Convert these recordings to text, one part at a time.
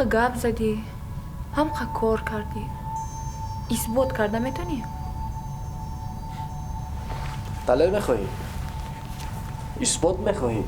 همقدر گپ زدی، همقدر کار کردی، اثبات کرده میتونی؟ دلیل میخواهی؟ اثبات میخواهی؟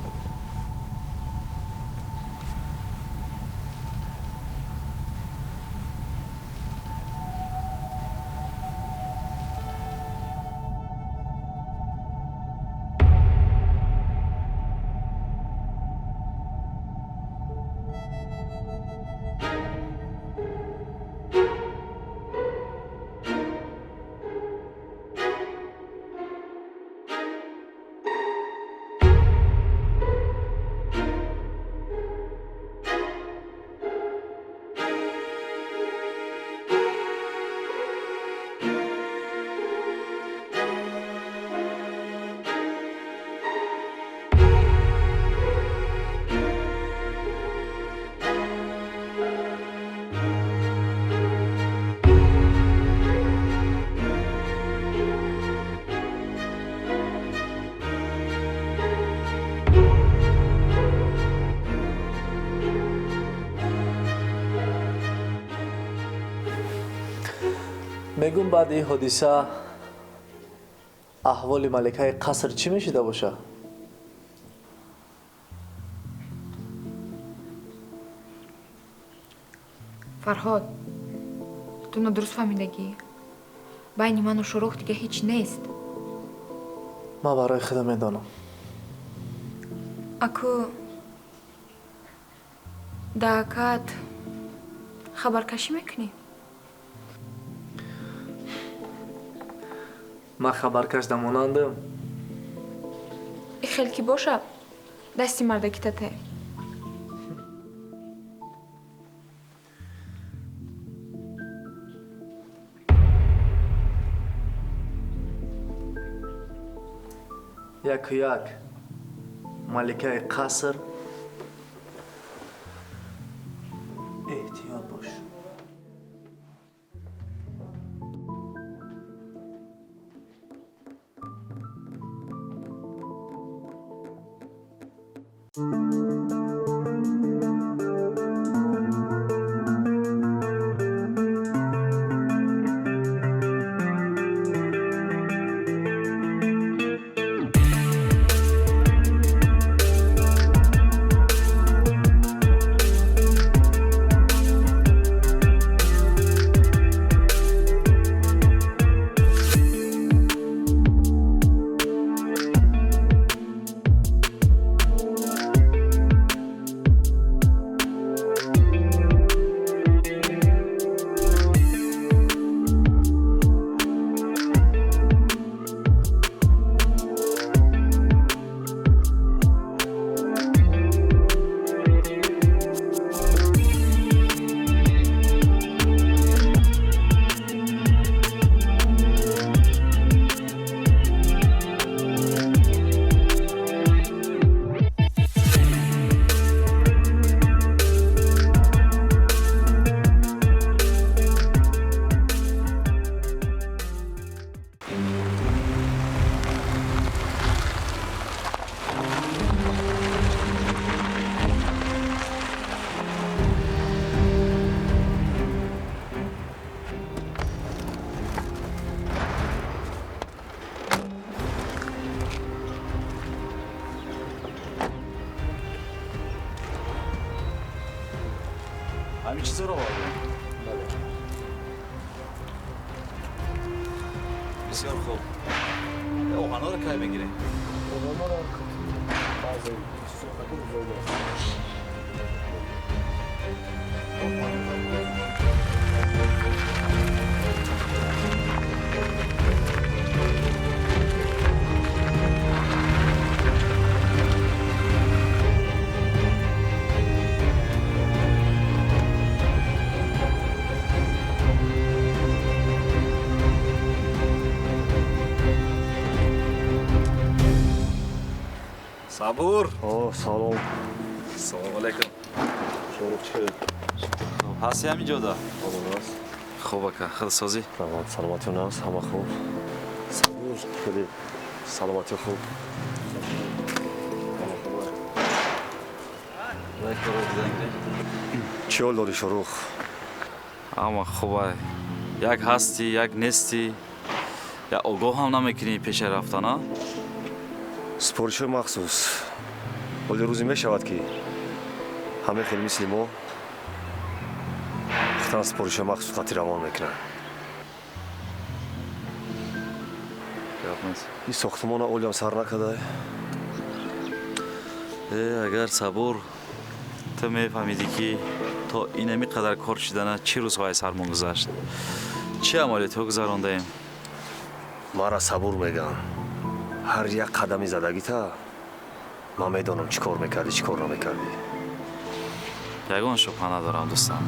میگم بعد این حادثه احوال ملکه قصر چی میشده باشه؟ فرهاد، تو درست فهمیدگی بین من و شروق دیگه هیچ نیست. من برای خودم میدانم. اکو داکات خبرکشی میکنی؟ من خبرکش دمانندم. این خیلی کی باشه دستی مردکی تته. یک ملکه قصر احتیاط باش. همین چیزا رو آورده. بسیار خوب. اوغانا رو کی بگیره؟ اوغانا رو بعضی چیزا خیلی بزرگه. صبور. سلام. سلام علیکم. شروع چه؟ هستی همینجا دا؟ سلام است. خوبه که خیلی سازی؟ تمام سلامتی است همه خوب. صبور خیلی سلامتی خوب. یک بار دیدن گیره چی حال داری شروخ؟ اما خوبه یک هستی یک نیستی یا آگاه هم نمیکنی پیش رفتن ها سپورتشوی مخصوص ولی روزی میشود که همه خیلی مثل ما اختان سپورتشوی مخصوص خطی روان میکنن این ساختمان اولی هم سر نکده اگر صبور تو میفهمیدی که تا اینمی قدر کار شدنه چی روزهای سرمون گذشت چه عملیاتی ها گذرانده ایم مرا صبور میگم هر یک قدمی زدگی تا من میدانم چی کار میکردی چی کار نمیکردی یگان شبه ندارم دوستم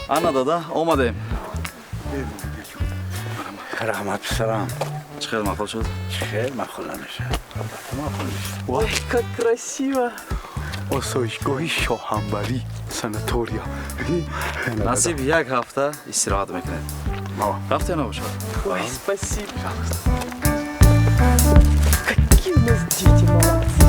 Anna dada, omadayım. رحمت سلام. Çıkar makul şöyle. خير ما خلانش. ما خلانش. Ой, как красиво! Осоишгоҳи Шоҳанбарӣ, санатория. Nasip یک hafta istirahat میکنه. Rafta ya nabashad? Ой, спасибо. Какие у нас дети молодцы.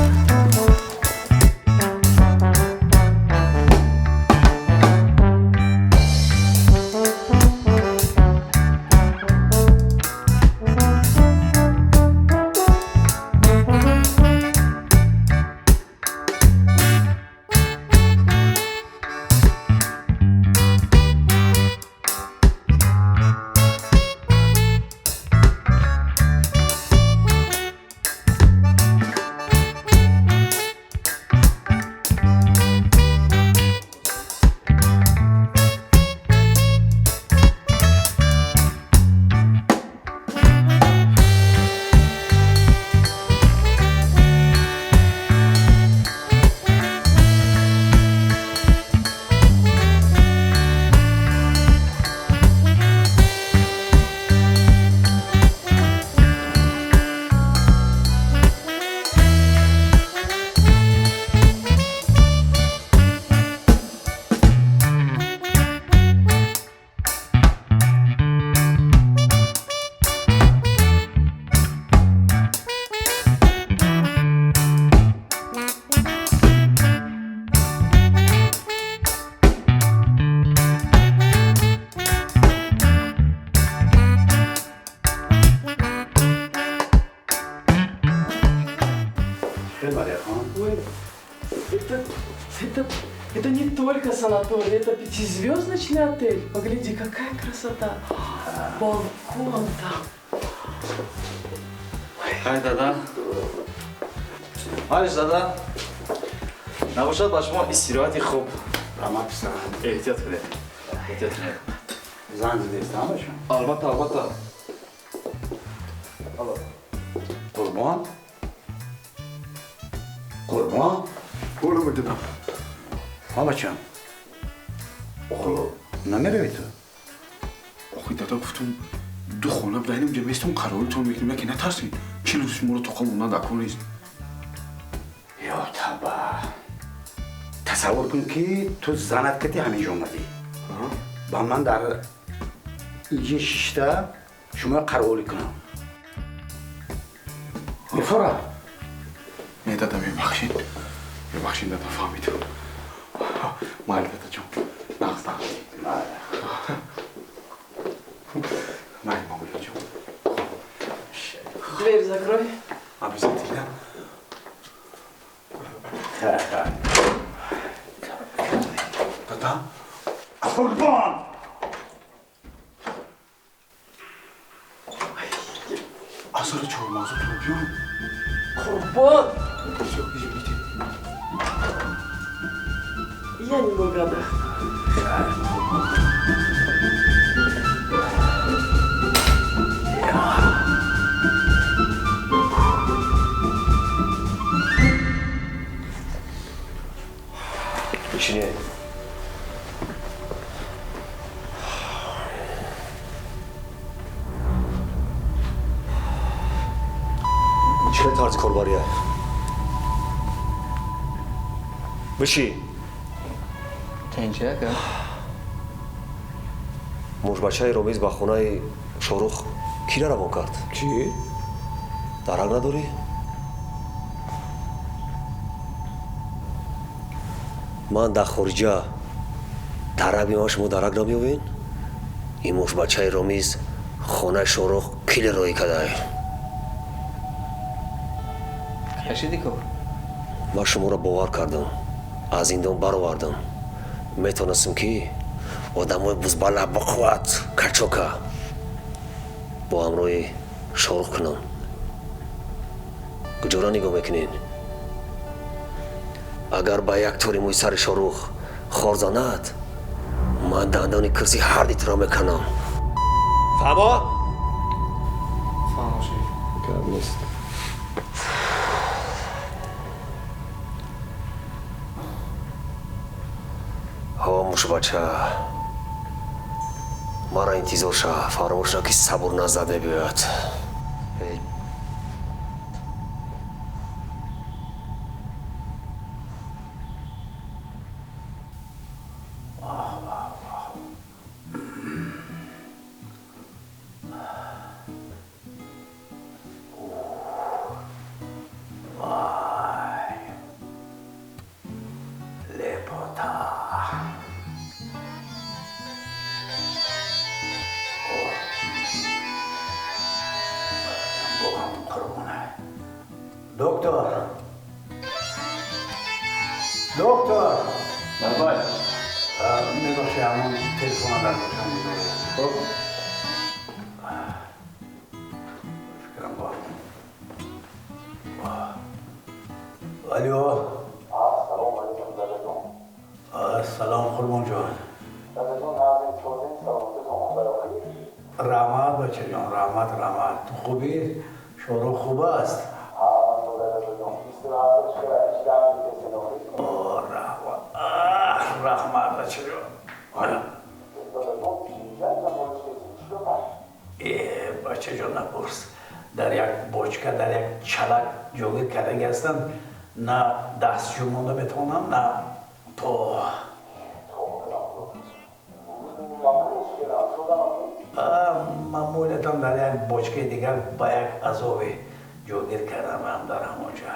Это не только санаторий, это пятизвездочный отель. Погляди, какая красота. Балкон там. Hay dada. Hayır dada. Nabashad ba shuma istirahati khub. رحمت سلام. Ehtiyot qile. Ehtiyot qile. زن زدیست همشون. Albatta, albatta. قربان. قربان. برو بدونم. حالا چند؟ نمیروی تو؟ آخه دادا گفتم دو خونه بینم جمعیستم قرارتون میکنیم که نترسین. چی روزش ما رو تو خونه دکون نیست. یا تبا. تصور کن که تو زنت کتی همینجا اومدی. با من در اینجا شیشته شما قراری کنم. بفرا. نه دادا ببخشید. ببخشید دادا فهمیدم. مال دادا جون. نقص نقصی. مال مامولا جون. Дверь закрой. Обязательно. Дада? قربان. Курбон! Я не могла. بشینه چه طرز کارباریه بشی تنجه که موش بچه رومیز با خونه شاروخ کی را روان کرد؟ چی؟ درک نداری؟ من در خارجه درک بیما شما درک نمیوین؟ این موش بچه رومیز خونه شاروخ کی روی کده؟ کشیدی که من شما را باور کردم از این دام برآوردم میتونستم که آدمای بزباله با قوت کچوکه با همراهی شاروخ کنم کجا نگاه میکنین اگر با یک طوری موی سر شاروخ خار زند من دندانی کرسی هردیت را میکنم فهمه؟ فراموشی کم نیست موش بچه مرا انتظار شه فراموش نه که صبر نزده بیاد دکتر دکتر بله میبخشی همون تلفن در باشم خب فکرم با الو سلام قربان جان رحمت بچه جان رحمت تو خوبی؟ شروع خوب است رحمت بچه جان بچه جان نپرس در یک بوچکه در یک چلک جوگیر کرده هستم نه دست جمعونده بتونم نه پا معمولتاً در یک بوچکه دیگر با یک عذابی جوگیر کردم هم در همونجا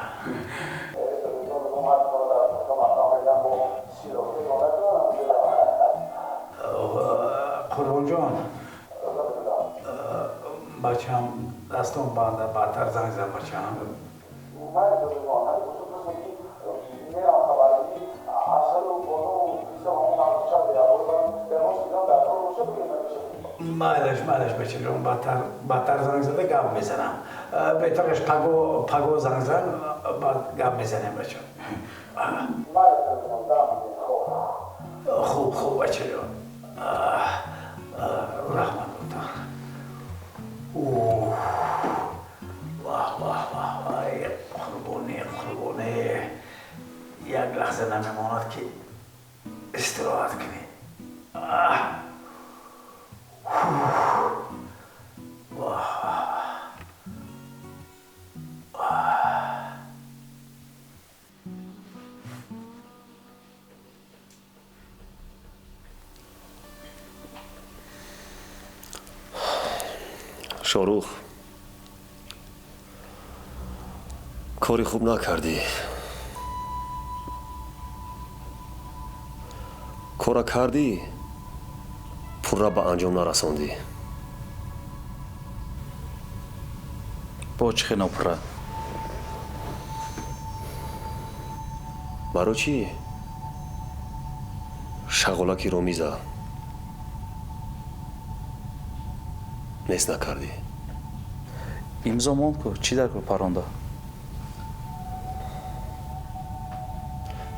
قربان جان بچه هم دستم بنده بدتر زنگ زن بچه هم مالش بچه جان بدتر زنگ زده گپ میزنم بهترش پگو زنگ زن بعد گپ میزنیم بچه خوب بچه جان رحمت دکتر واه قربونه یک لحظه نمیماند که استراحت کنی شاروخ کاری خوب نکردی کارا کردی پول را به انجام نرساندی بوچخه نپره برای چی؟ شغلکی رو میزه نیست نکردی имзо монд ку чӣ дар кор паронда?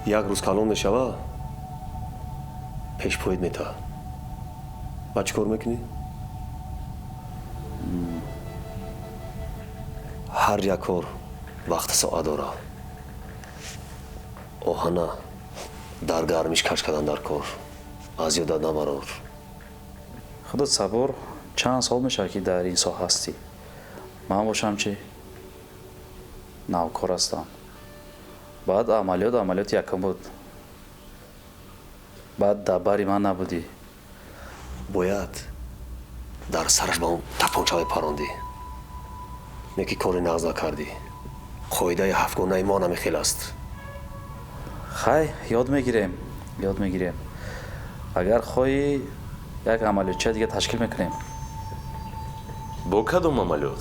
як рӯз калон мешава пешпоид мета. ба чӣ кор мекунӣ? ҳар як кор вақти соат дора. оҳана дар гармиш каш кардан дар кор. аз ёдат намарор. худат сабур чанд сол мешавад ки дар ин соҳа ҳастӣ? ман бошам чӣ? навкор ҳастам. баъд амалиёт якум буд. баъд дар бари ман набудӣ. бояд дар сараш ба он тапонча мепарондӣ. неки кори нағз накардӣ. қоидаи ҳафтгонаи мо намехел аст. хай ёд мегирем. агар хоҳӣ як амалиётча дига ташкил мекунем. бо кадом амалиёт?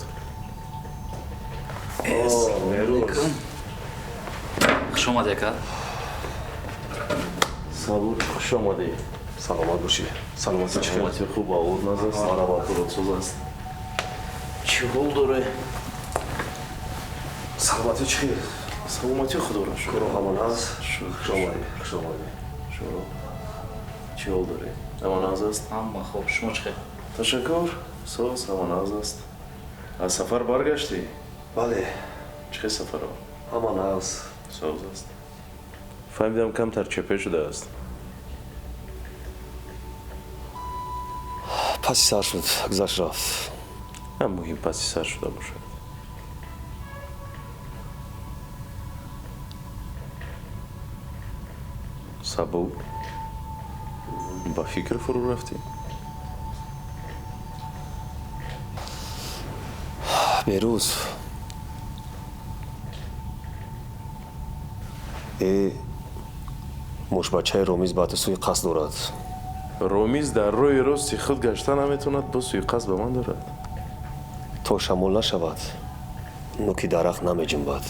хуш омадед ка? сабур хуш омадӣ. саломат бошӣ. саломати саломати хуб авуд назаст. марабатуротсоз аст. чӣ ҳол дорӣ? саломати чӣ хел? саломати худоро шукр. ҳамон аст. хуш омадӣ. шуро. чӣ ҳол дорӣ? ҳамон аз аст? ҳама хуб. шумо чӣ хел? ташаккур. соз ҳамон аз аст. аз сафар баргаштӣ? бале, чӣ хел сафаро? ҳамон аст. соз аст. фаҳмидам камтар чепе шудааст. паси сар шуд, гузашт рафт. ҳам муҳим паси сар шуда бошад. сабур ба фикр фурӯ рафтӣ? берӯз мушбачаи ромиз ба ту суиқасд дорад. ромиз дар роҳи рости худ гашта наметавонад, бо суиқасд ба ман дорад. то шамол нашавад нуки дарахт намеҷунбад.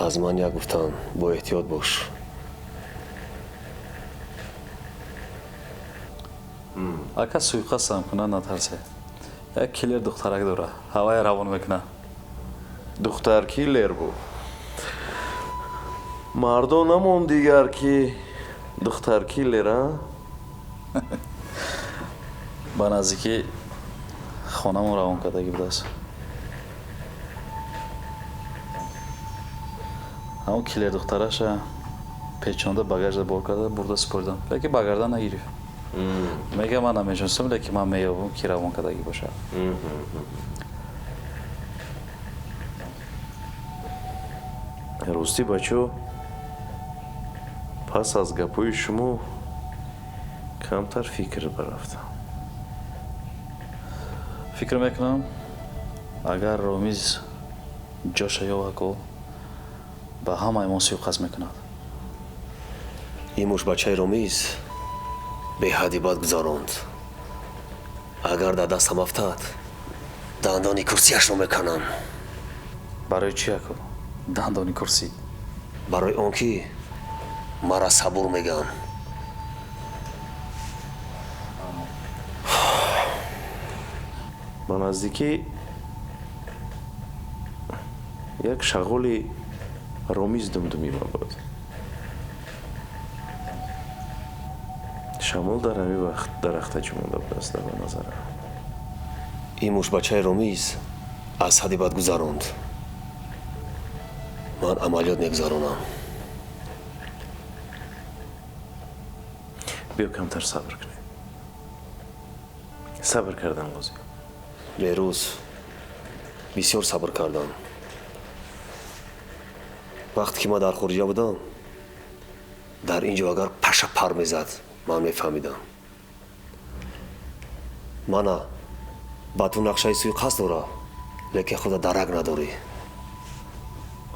аз ман як гуфтан бо эҳтиёт бош. ака суиқасдам кунад натарсе. як киллер духтарак дора. ҳавае равон мекунад. духтар киллер бу. мардон намон дигар ки духтар киллер, а? ба наздикӣ хонамон равон кардагӣ будааст. ҳамон киллер духтараша печонда багажда бор карда бурда супордам. леки ба гардан нагирифт. мега ман намешунастам, леки ман меёбам ки равон кардагӣ бошад. ростӣ бачо, пас аз гапҳои шумо камтар фикр baрафтам. фикр мекунам агар ромиз ҷоша ёвако ба ҳамаи мо суиқасд мекунад. ин мушбачаи ромиз беҳадди бад гузаронд. агар дар дастам афтад дандони курсиашро меканам. барои чӣ ако? дандони курсӣ? барои он ки мара сабур меган. ба наздикӣ як шағоли ромиз думдумӣ мабод. шамол дар ҳамин вақт дарахтачӣ монда будааст ба назарам. ин мушбачаи ромиз аз ҳадди бад гузаронд. ман амалиёт мегузаронам. биё камтар сабр кунем. сабр кардан лозим. берӯз бисёр сабр кардам. вақте ки ман дар хориҷа будам дар ин ҷо агар паша пар мезад ман мефаҳмидам. мана ба ту нақшаи суиқасд дора, лекин худа дарак надорӣ.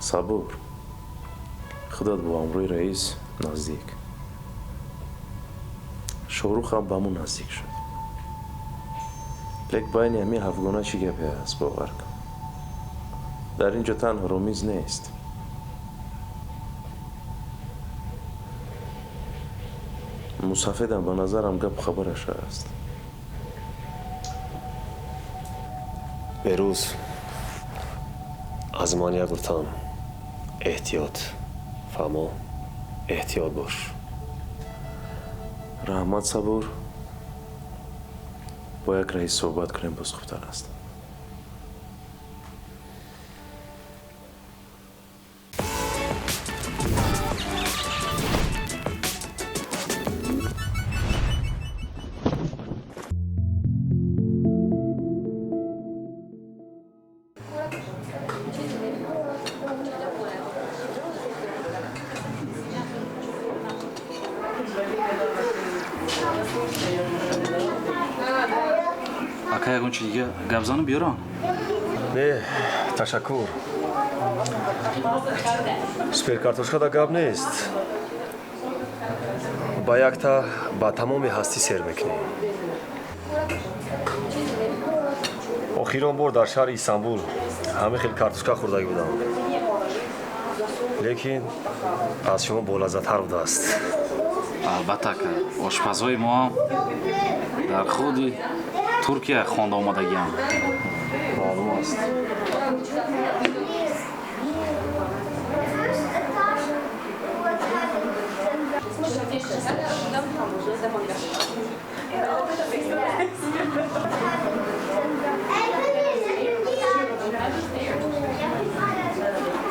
сабур худат бо амрои раис наздик. шоҳрухам ба мун наздик шуд. лек байни ҳамин ҳафтгона чӣ гапе аст бовар кун. дар ин ҷо танҳо ромиз нест. мусафедам ба назарам гапу хабараш аст. беруз аз ман як гуфтам эҳтиёт фаҳмо эҳтиёт бош. раҳмат сабур. бо як раис суҳбат кунем боз хубтар аст. ака ягон чи дига гап зану биёрам. не ташаккур. суперкартошкада гап нест. ба якта ба тамоми ҳастӣ сер мекунем. охирон бор дар шаҳри Истанбул ҳамин хел картошка хӯрдаги будам. лекин аз шумо болаззаттар будааст. албатта ака ошпазҳои мо ҳам дар худи туркия хонда омадагиам. маълум аст.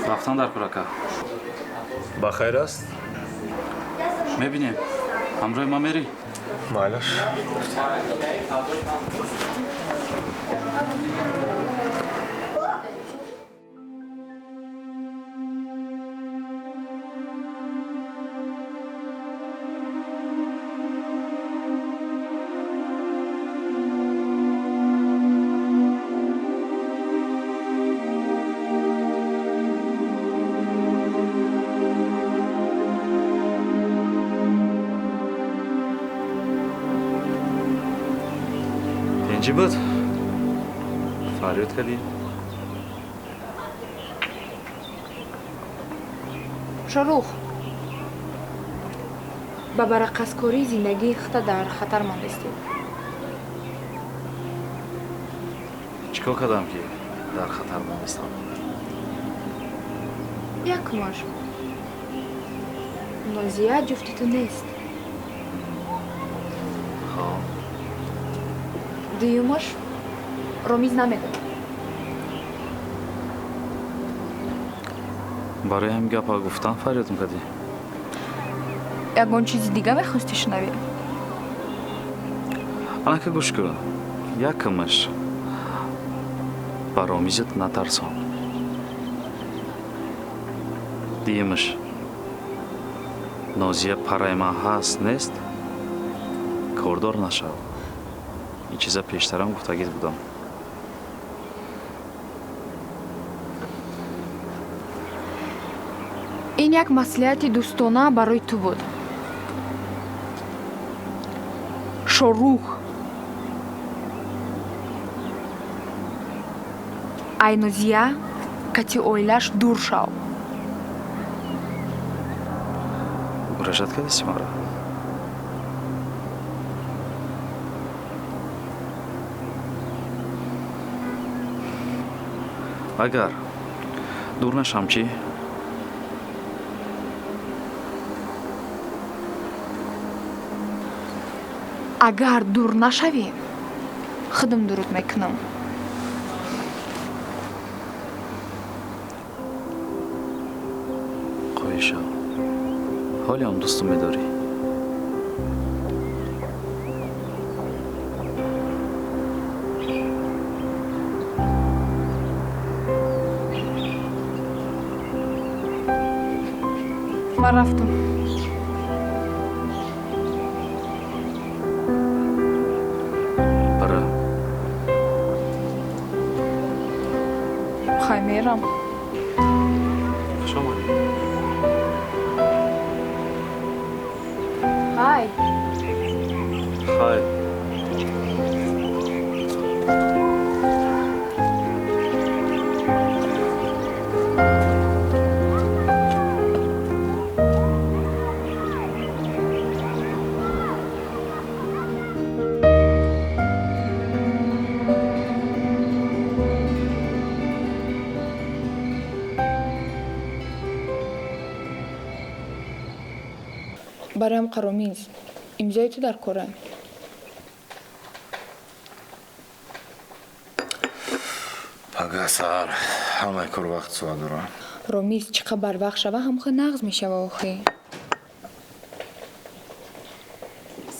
рафтан дар кор ака. ба хайр аст. мебинем ҳамроҳи ман мерӣ. майлаш. чӣ буд? фарёд кардӣ? шорух ба барақаскории зиндагии худта дар хатар мондастӣ. чӣ кор кардам ки дар хатар мондастам? якмош нозия ҷуфти ту нест. хоб дуюмаш ромиз намедонад. барои ҳамин гапа гуфтан фарёд мекардӣ? ягон чизи дига мехостӣ шунавӣ? анака гӯш кун, якмаш ба ромизат натарсон. дуюмаш нозия параи ман ҳаст нест, кордор нашав. ин чиза пештарам гуфтагит будам. ин як маслиҳати дӯстона барои ту буд. шорух ай нозия кати оилаш дур шав. муроҷиат кардиси маро? агар дур нашам чӣ? агар дур нашавӣ худам дуруд мекунам. қоишам ҳолиам дӯстум медорӣ? ман рафтам. бара хай мерам. шомо хай хай бароям Қаромиз, имзои ту дар кора. Пага сар, ҳамаи кор вақт соат дорам. Ромиз, чӣ қабар вақт шава, ҳамхӯ нағз мешава охӣ.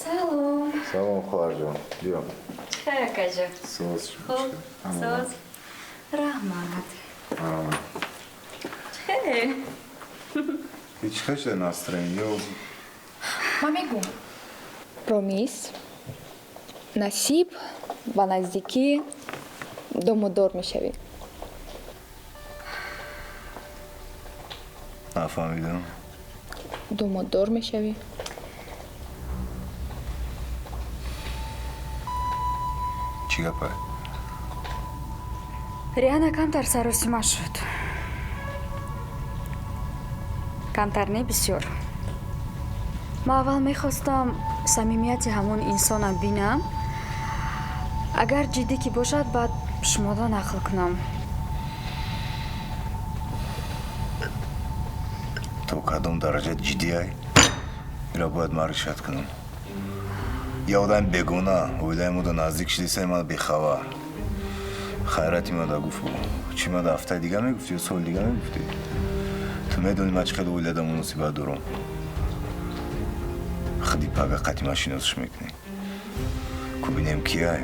Салом. Салом, хоҳарҷон. Биё. Хай акаҷон. Соус. Хуб, соус. Раҳмат. Хей. Ҳеҷ қашда настроение ё Ма мегӯм. Ромиз, насиб ба наздикӣ домоддор мешавӣ. нафаҳмидам. Домоддор мешавӣ. Чӣ гапа? Риана камтар саросима шуд. Камтар не бисёр. Ман аввал мехостам самимияти ҳамон инсонам бинам. Агар ҷиддӣ ки бошад, баъд шумода нақл кунам. То кадом дараҷа ҷиддиай? Ира бояд ман ришват кунам. Я одами бегона, оилаи мо да наздик шидисаи ман бехабар. хайрати мада гуфту. Чӣ мада ҳафтаи дига мегуфти ё соли дига мегуфти? Ту медонӣ ман чӣ қадар оилада муносибат дорам. Хади пага қатъи ман шиносиш мекунӣ. Ку бинем кияй?